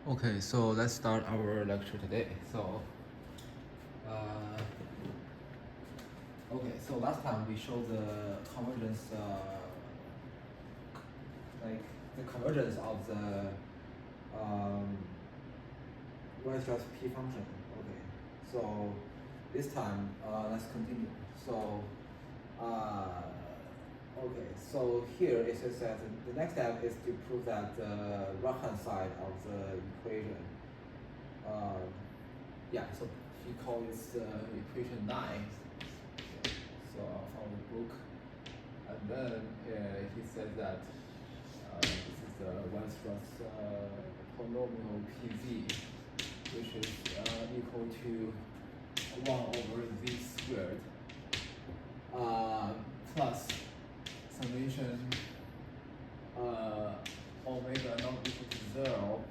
Okay, so let's start our lecture today. Uh, so last time we showed the convergence, like the convergence of the Weierstrass P function. Okay, so this time let's continue. So here it says that the next step is to prove that the right-hand side of the equation. So he calls this equation 9. So from the book, and then he says that this is the Weierstrass polynomial PZ, which is equal to 1 over z squared plus summation omega not equal to 0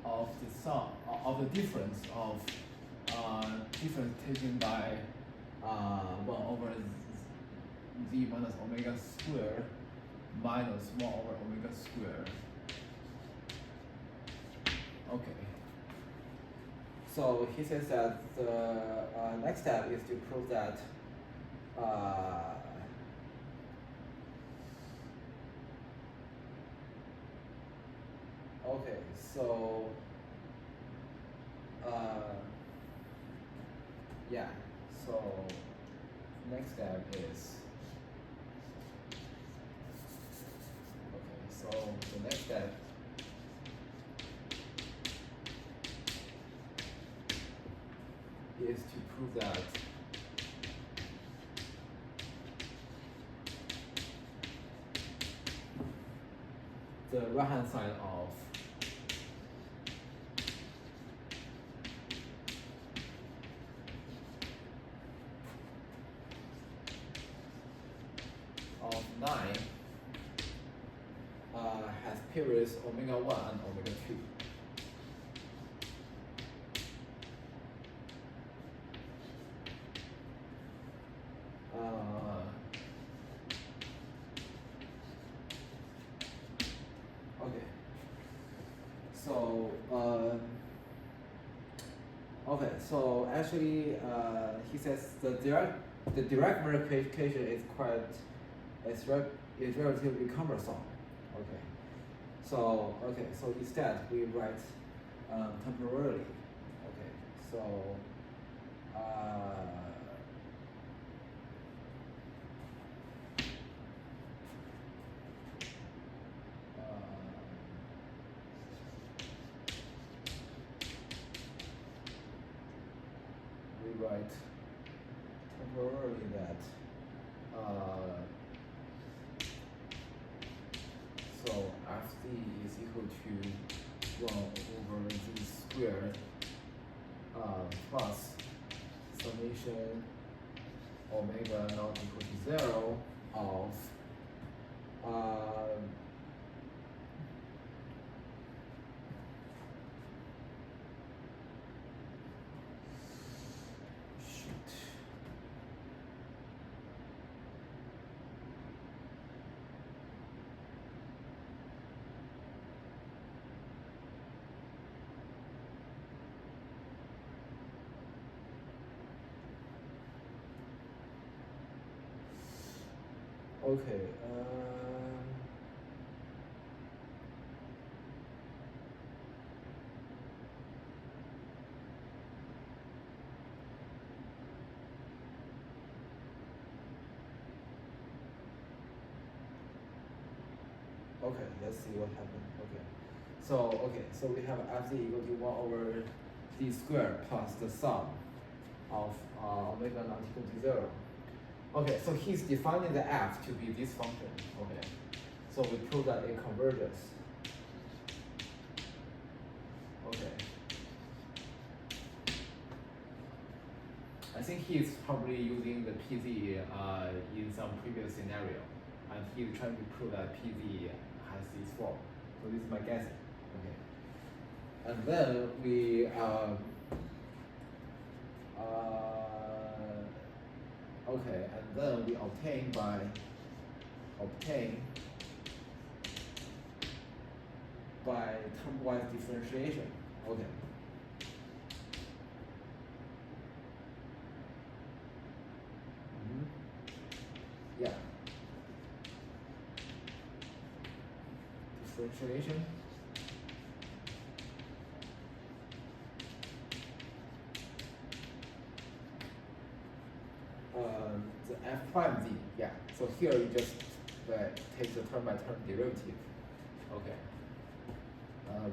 of the sum of the difference of difference taken by 1 over z minus omega squared minus 1 over omega squared. Okay. So he says that the next step is to prove that okay, so so next step is so the next step is to prove that the right hand side of of 9 has periods omega 1 and omega 2. So actually, he says the direct verification is relatively cumbersome. So instead we write temporarily. We write temporarily that so Fd is equal to 1 over z squared plus summation omega not equal to 0 of Okay. Okay, let's see what happened. So we have Fz equal to 1 over z squared plus the sum of omega not equal to 0. Okay, so he's defining the f to be this function. Okay, so we prove that it converges. Okay. I think he's probably using the PZ in some previous scenario, and he's trying to prove that PZ has this form. So this is my guessing. Okay. And then we obtain by term-wise differentiation. Okay. Yeah. Differentiation. The f prime z. Yeah. So here you just take the term by term derivative. Okay.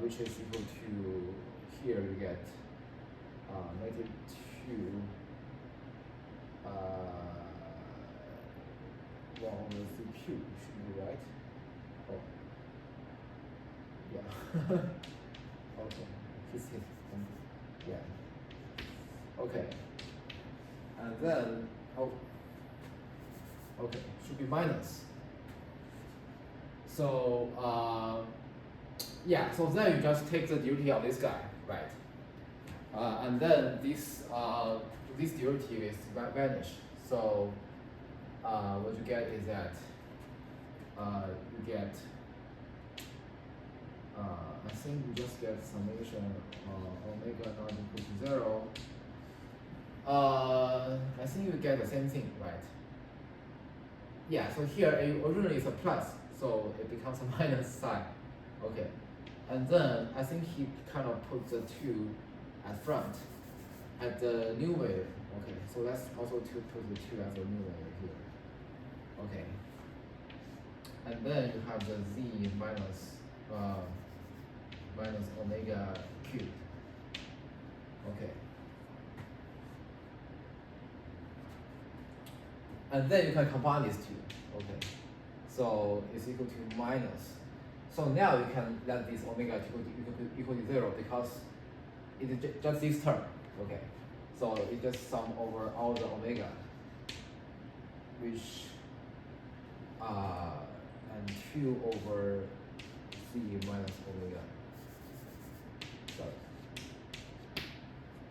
Which is equal to, here you get negative 2 1 over c cube should be right. Oh. Yeah. Okay. Yeah. Okay. And then, oh, okay, should be minus. So, yeah, so then you just take the derivative of this guy, right? And then this derivative is vanished. So, what you get is that you get, I think you just get summation omega not equal to 0. I think you get the same thing, right? Yeah, so here originally it's a plus, so it becomes a minus sign. Okay. And then I think he kind of put the 2 at front at the numerator. Okay, so that's also to put the 2 as a numerator here. Okay. And then you have the z minus omega cubed. Okay. And then you can combine these two. Okay. So it's equal to minus. So now you can let this omega equal to 0 because it is just this term. Okay. So it just sum over all the omega, which and 2 over c minus omega. So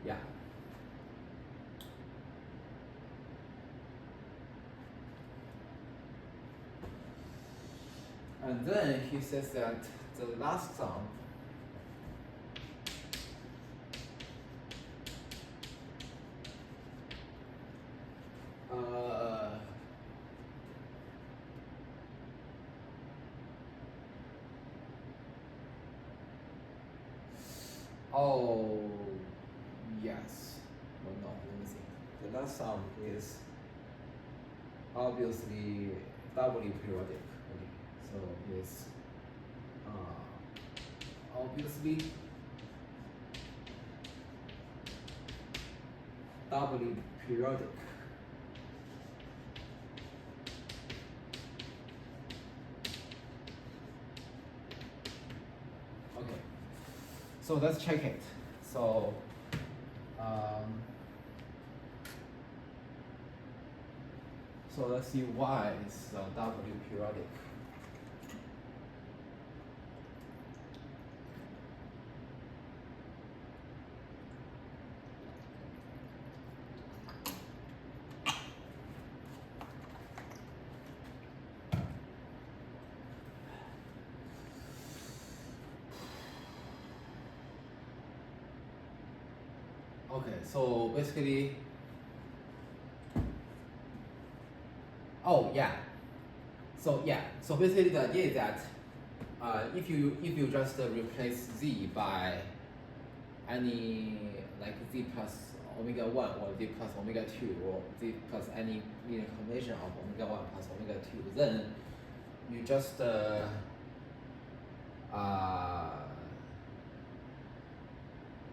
yeah. And then he says that the last sum oh yes. Oh no, let me see. The last sum is obviously doubly periodic. Okay. So it's obviously doubly periodic. Okay, so let's check it. So so let's see why it's doubly periodic. Okay, so basically, oh yeah, so basically the idea is that if you just replace z by any like z plus omega 1 or z plus omega 2 or z plus any linear combination of omega 1 plus omega 2, then you just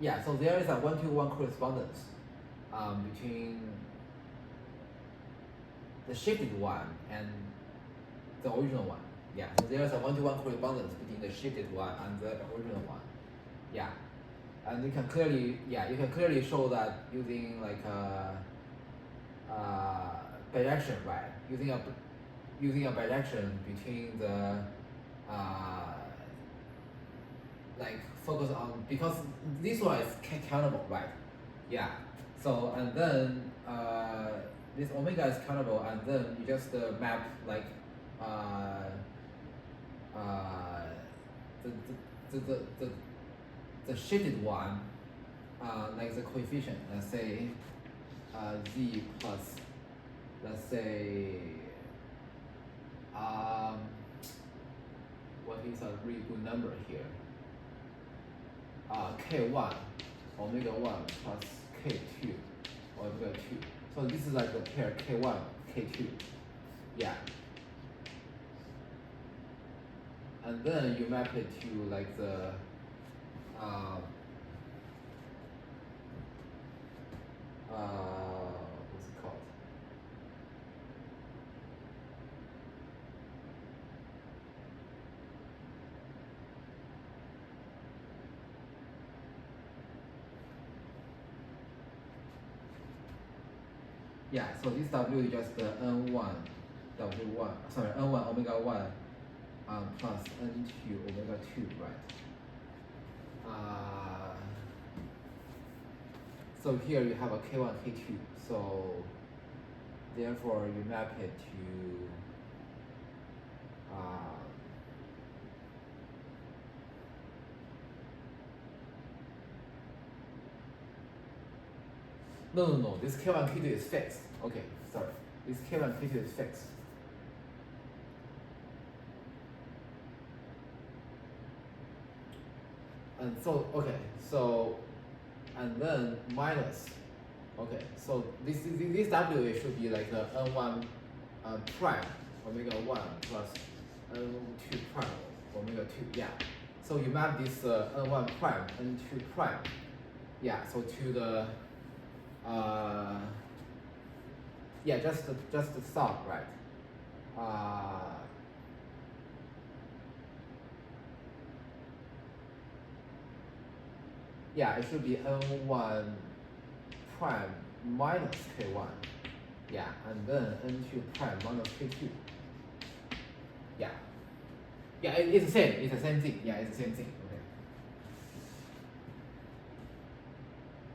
yeah, so there is a 1-to-1 correspondence between the shifted one and the original one. Yeah, so there is a 1-to-1 correspondence between the shifted one and the original one. Yeah, and you can clearly show that using like bijection, right? Using a bijection between the like focus on, because this one is countable, right? Yeah. So and then this omega is countable, and then you just map like the shaded one, like the coefficient, let's say z plus, let's say what is a really good number here? K1 omega 1 plus K2 omega 2. So this is like a pair K1 K2. Yeah. And then you map it to like the what's it called? Yeah, so this W is just the N1 W1, sorry, N1 omega 1 plus N2 omega 2, right? So here you have a K1, K2, so therefore you map it to no, this K1, K2 is fixed. Okay, sorry. This K1, K2 is fixed. And so, okay, so, and then minus, okay, so this W should be like the N1 prime omega 1 plus N2 prime omega 2, yeah. So you map this N1 prime, N2 prime, yeah, so to the, yeah, just the sum, right? Yeah, it should be N1 prime minus K1. Yeah, and then N2 prime minus K2. Yeah. Yeah, it's the same. It's the same thing. Yeah, it's the same thing.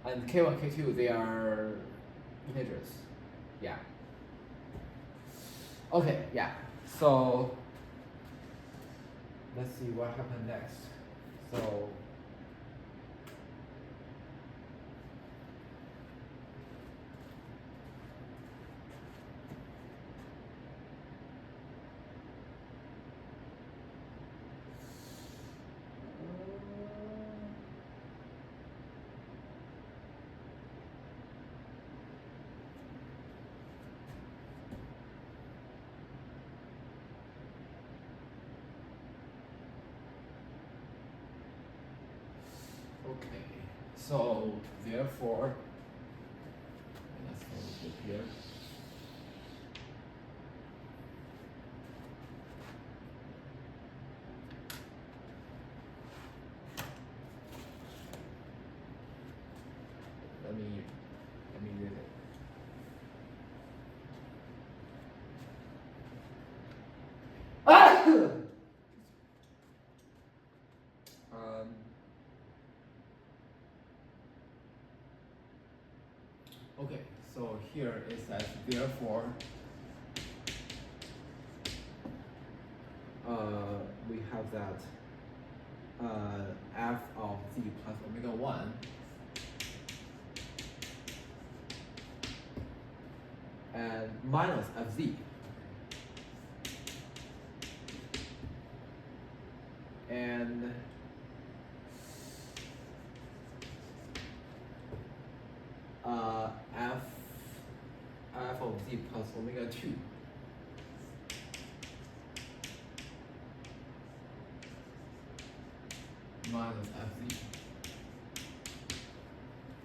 Okay. And K1, K2, they are integers. Yeah. Okay, yeah. So let's see what happened next. So okay, so therefore, let's go here. Let me read it. Okay, so here it says therefore we have that f of z plus omega 1 and minus fz and f of z plus omega 2 minus fz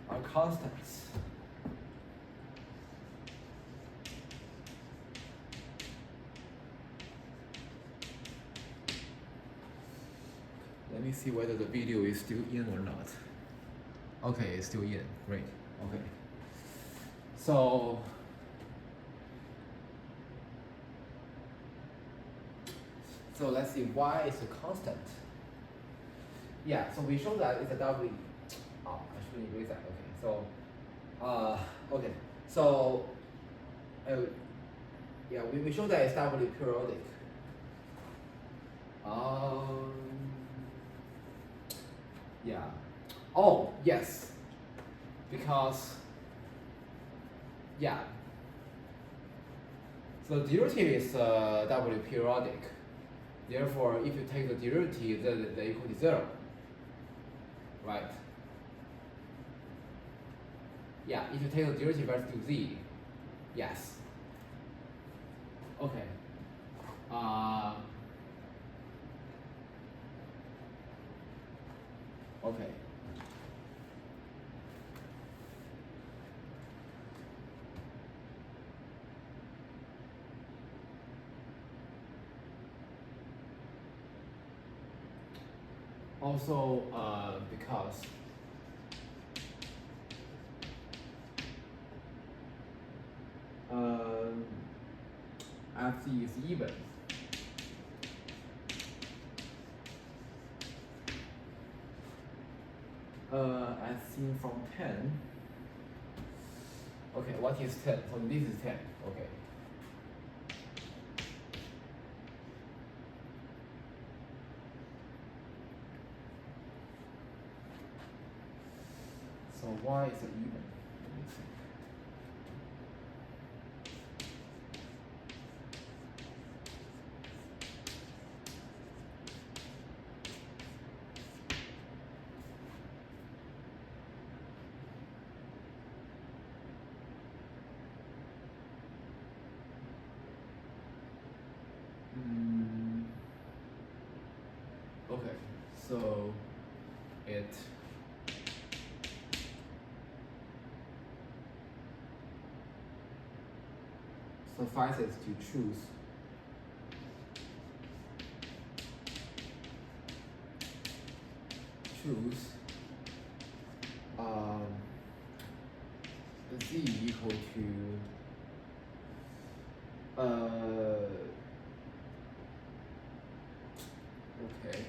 are constants. Let me see whether the video is still in or not. Okay, it's still in. Great. Okay. So let's see why it's a constant. Yeah, so we show that it's a W. Oh, I shouldn't erase that. Okay, so okay, so yeah, we show that it's W periodic. Yeah. Oh, yes. Because, yeah. The derivative is W periodic. Therefore, if you take the derivative, then they equal to 0. Right? Yeah, if you take the derivative versus to z, yes. Okay. Okay. Also, because FC is even. As seen from 10. Okay, what is 10? So this is 10. Okay. So why is it even? Let me see. Okay, so it suffices to choose z equal to okay,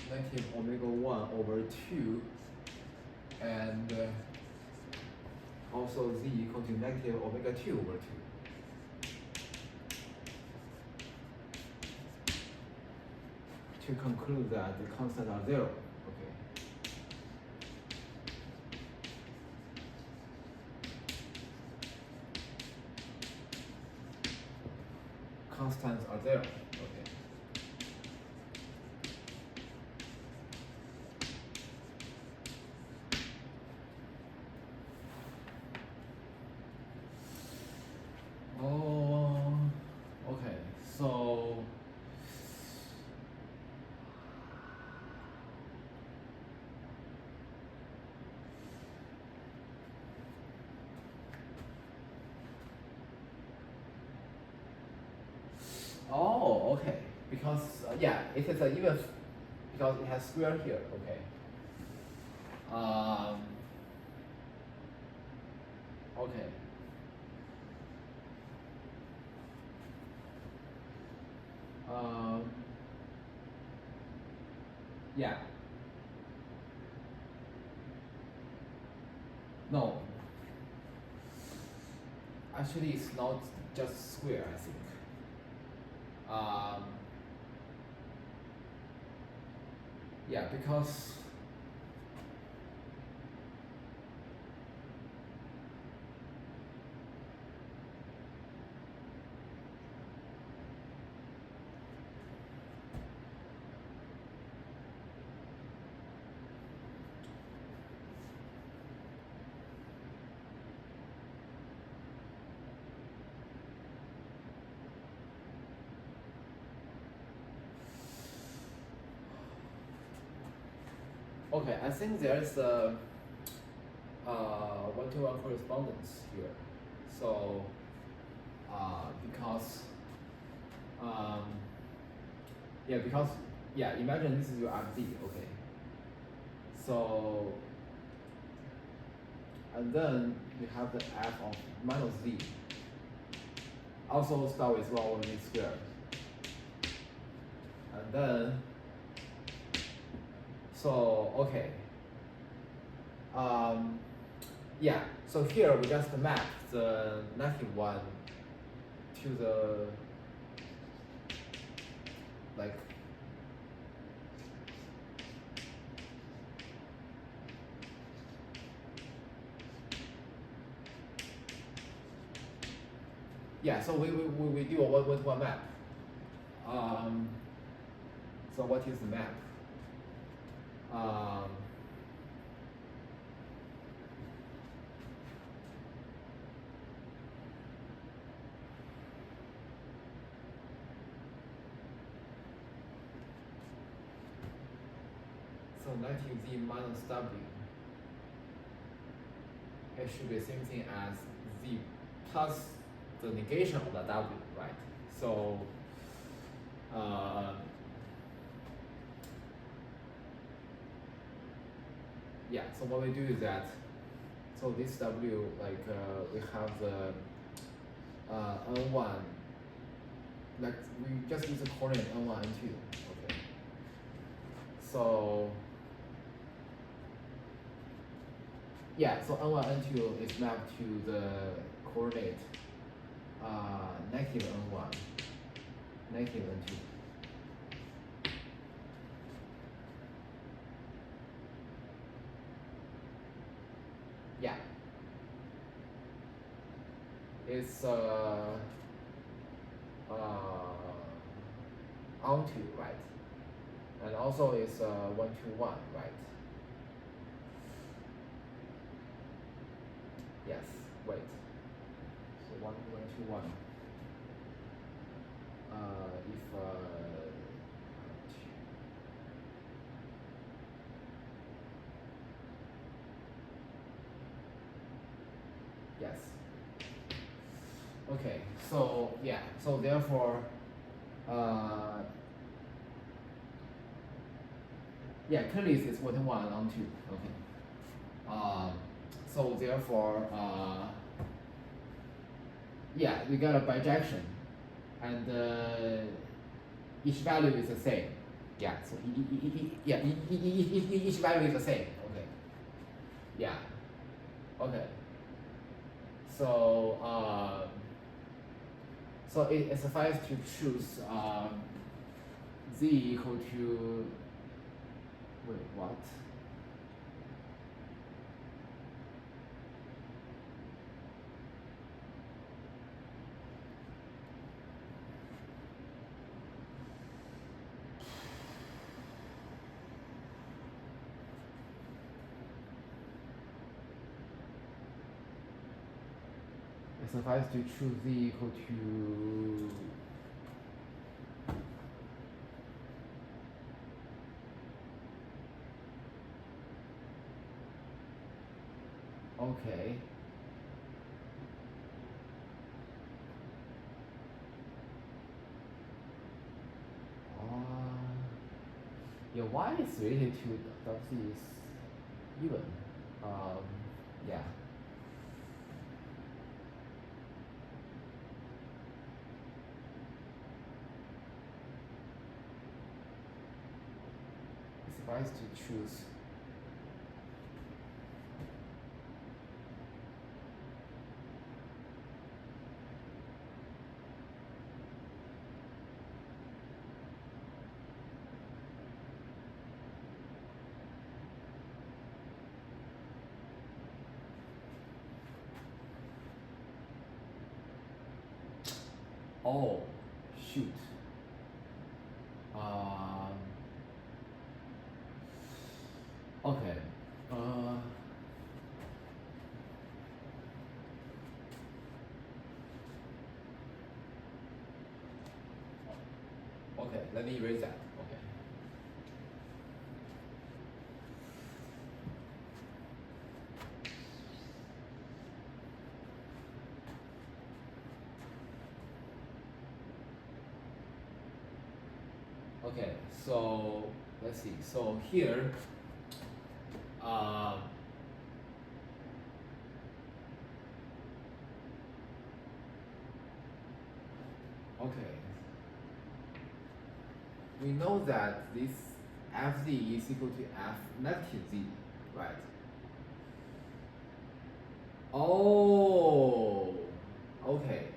negative omega 1 over 2, and also z equal to negative omega 2 over 2. To conclude that the constants are 0. Okay. Constants are 0. Okay. Oh, okay. So oh, okay. Because yeah, it is an even because it has square here. Okay. Okay. Yeah. No. Actually, it's not just square, I think. Yeah, because okay, I think there's a one-to-one correspondence here. So because imagine this is your FZ, okay. So and then you have the f of minus z. Also start with 1 over v squared. And then so okay. Yeah, so here we just map the -1 to the like yeah, so we do a one-to-one map. So what is the map? So negative z minus w, it should be the same thing as z plus the negation of the w, right? So yeah, so what we do is that, so this w, like we have the n1, like we just use the coordinate n1, n2, okay. So yeah, so n1, n2 is mapped to the coordinate negative n1, negative n2. Yeah. It's onto, right? And also it's 1 to 1, right? Yes, wait. So 1 to 1. If yes. Okay, so yeah, so therefore, yeah, clearly it's 1 to 1 on 2. Okay. So therefore, yeah, we got a bijection, and each value is the same. Yeah, so each value is the same. Okay. Yeah. Okay. So so it suffices to choose z equal to, wait, what? It suffices to choose z equal to, okay. Yeah, y is related to w is even. Yeah. It suffices to choose. Oh, shoot. Okay. Okay, let me erase that. Okay. Okay, so let's see. So here, okay, we know that this fz is equal to f negative z, right? Oh, okay.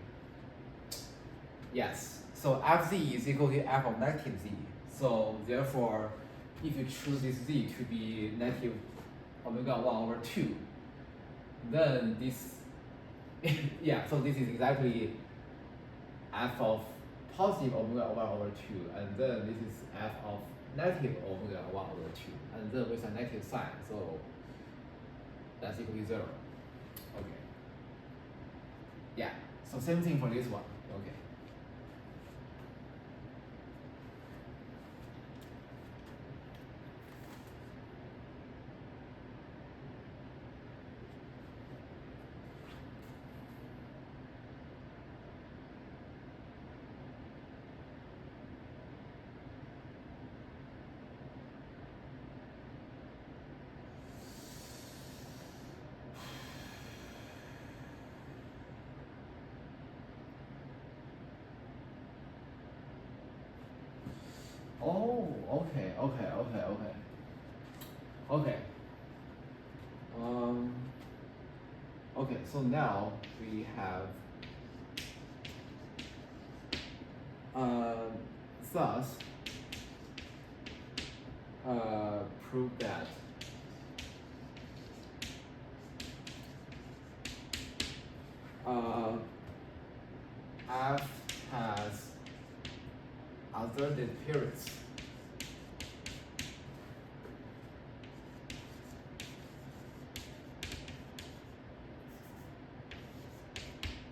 Yes. So fz is equal to f of negative z. So therefore, if you choose this z to be negative omega 1 over 2, then this, yeah, so this is exactly f of positive omega 1 over 2, and then this is f of negative omega 1 over 2, and then with a negative sign, so that's equal to 0. Okay. Yeah, so same thing for this one. Okay. Oh, okay. Okay, so now we have thus prove that F has alternate periods.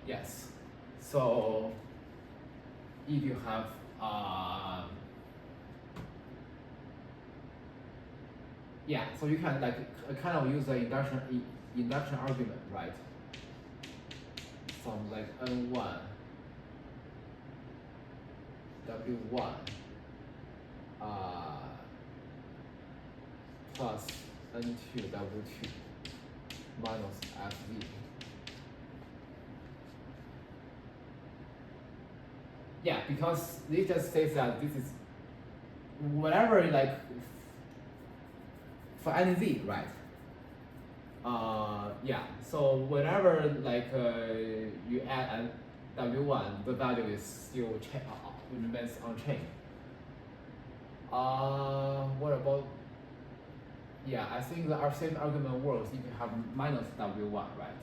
Yes. So if you have so you can like kind of use the induction argument, right? From like N1 W1 plus N2 W2 minus FV. Yeah, because this just says that this is whatever like for any z, right? So whenever like you add W1, the value is still remains unchanged. What about? Yeah, I think our same argument works if you have minus W1, right?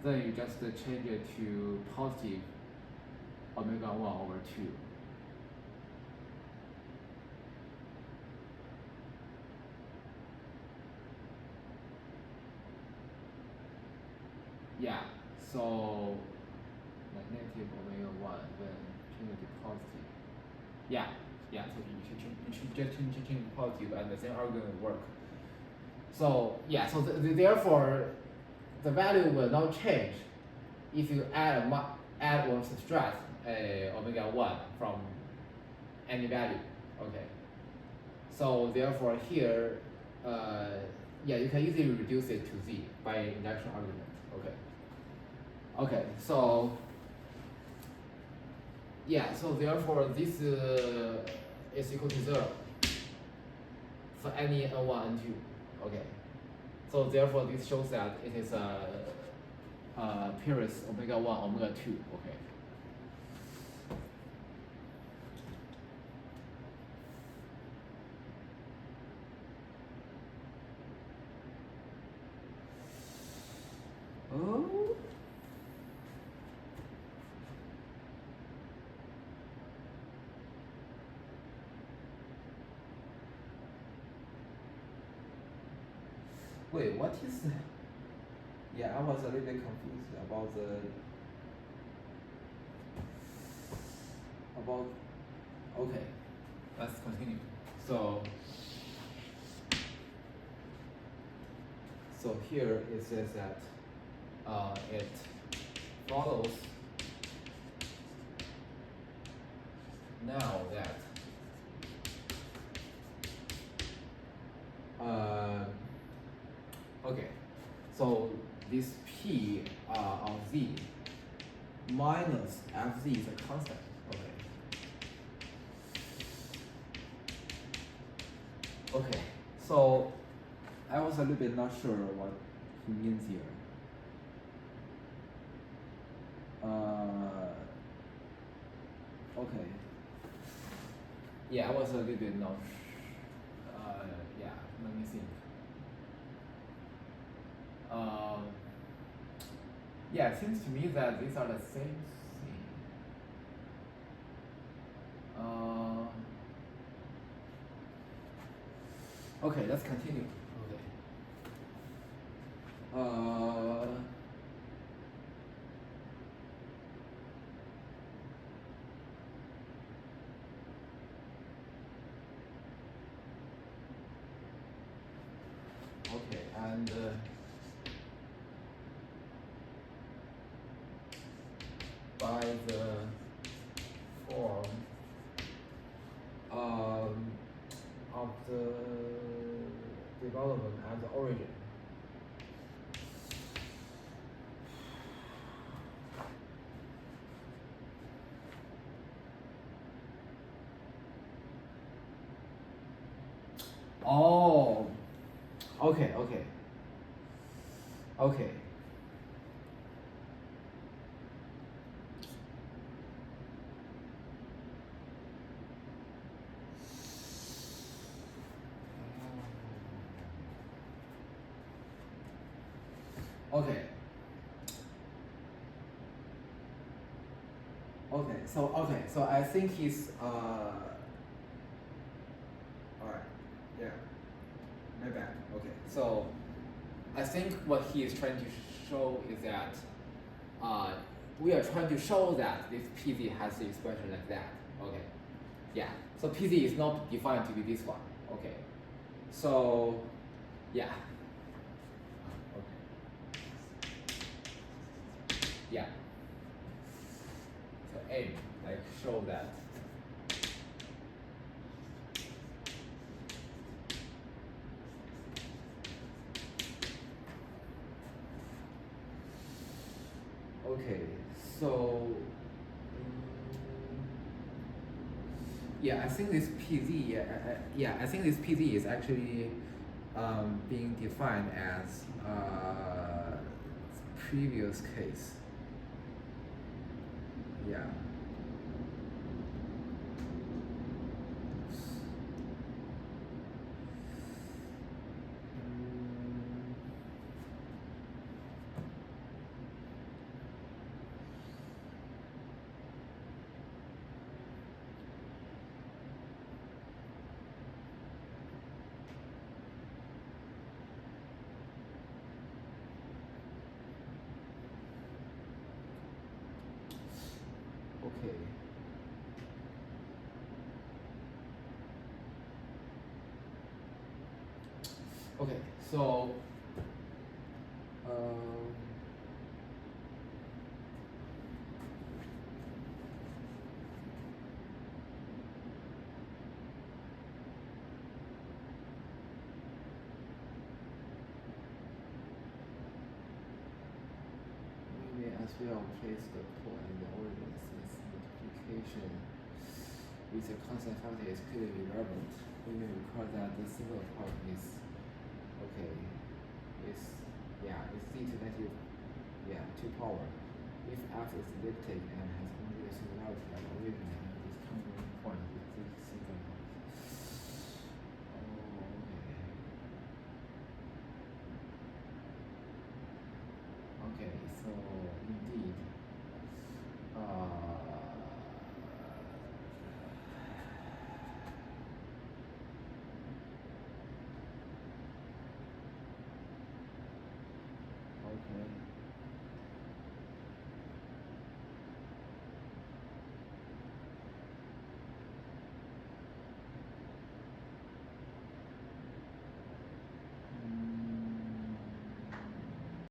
Then you just change it to positive omega 1 over 2. Yeah, so like negative omega 1, then change it to positive. Yeah, so you should just change to positive and the same argument will work. So yeah, so therefore the value will not change if you add or subtract omega 1 from any value. Okay. So therefore here, you can easily reduce it to z by induction argument. Okay. So so therefore this is equal to 0 for any n1, n2. Okay. So therefore this shows that it is a periods omega 1, omega 2. Okay. Oh. Wait, what is? Yeah, I was a little bit confused about Okay, let's continue. So here it says that it follows now that okay, so this P of Z minus Fz is a constant. Okay, so I was a little bit not sure what he means here. Okay. Yeah, I was a little bit not. Let me think. It seems to me that these are the same thing. Okay, let's continue. Okay. Okay, and by the form of the development at the origin. Oh, okay. So I think he's alright, yeah, my bad. Okay, so I think what he is trying to show is that we are trying to show that this PZ has the expression like that. Okay, yeah. So PZ is not defined to be this one. Okay, so yeah. Okay. Yeah. So aim, like show that. Okay, so yeah, I think this PZ, I think this PZ is actually being defined as previous case. Yeah. Okay. Okay, so maybe as well place the pole and the origin since multiplication with a constant factor is clearly relevant. We may recall that the single part is okay. It's z to negative 2 power. If f is elliptic and has only a singularity at the origin and is complement point